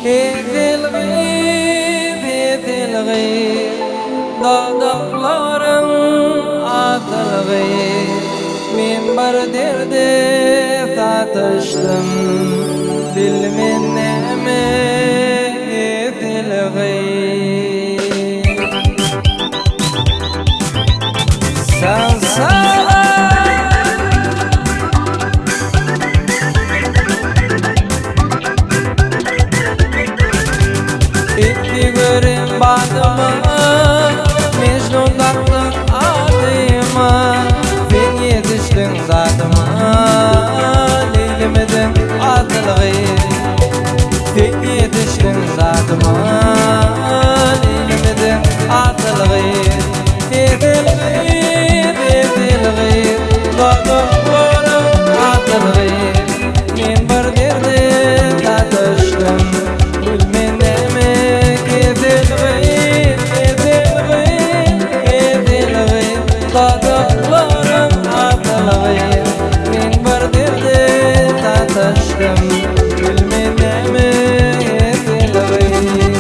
Hedelgir dağlarım atılgir men bir derde tatıştım dilmen neme hedelgir sen görüm badıma Mecnun taktın adıma Sen yetiştin zatıma Leylimedin atılgir Sen yetiştin zatıma Leylimedin atılgir Hedelgir, hedelgir Dağlarım atılgir Men bir derde tatıştım Bilmen demek hedelgir, hedelgir, hedelgir Dağlarım atılgir Men bir derde tatıştım Bilmen demek hedelgir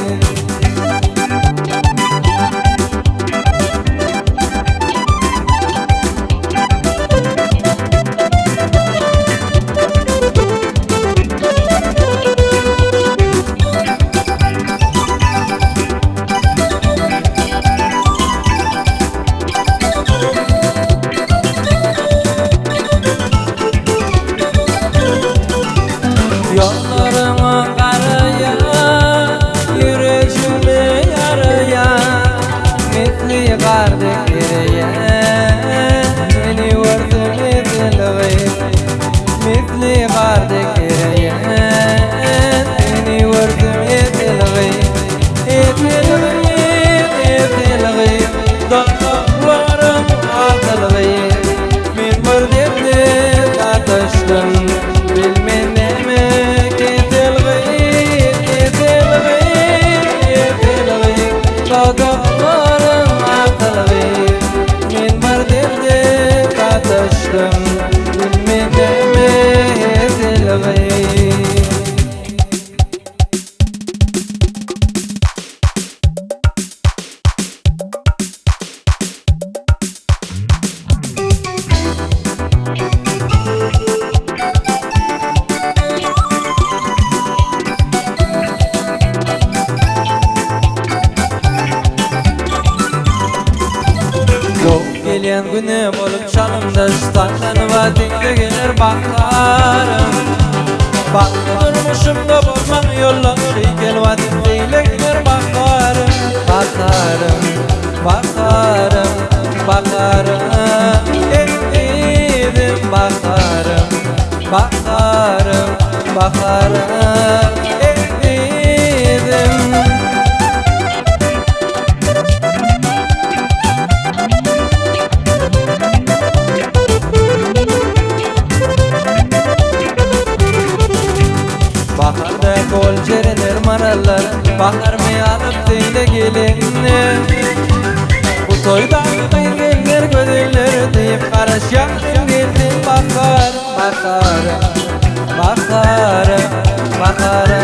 Yollarıma karaya, yüreğime yaraya Mitli kardık yere, beni vurdun hedelgir Mitli kardık yere, beni vurdun hedelgir Hedelgir, hedelgir, dağlarım atılgir Men bir derde tatıştım bilmen demek hedelgir, hedelgir, hedelgir Dağlarım atılgir Men bir derde tatıştım bilmen demek hedelgir Gelen güne bolup çalımda Stanlanıva dikde gelir bakarım Baklı durmuşumda bozmam yolla Şeykel vadimdeyle gelir bakarım Bakarım, bakarım, bakarım Etmedim bakarım Bakarım, bakarım Etmedim Baharda kol cerenir marallar Bahar mı alıp deyle gelinne Bu toyda kıyırgenler gödüller deyip Karış yaktım geldim bakarım Bakarım, bakarım, bakarım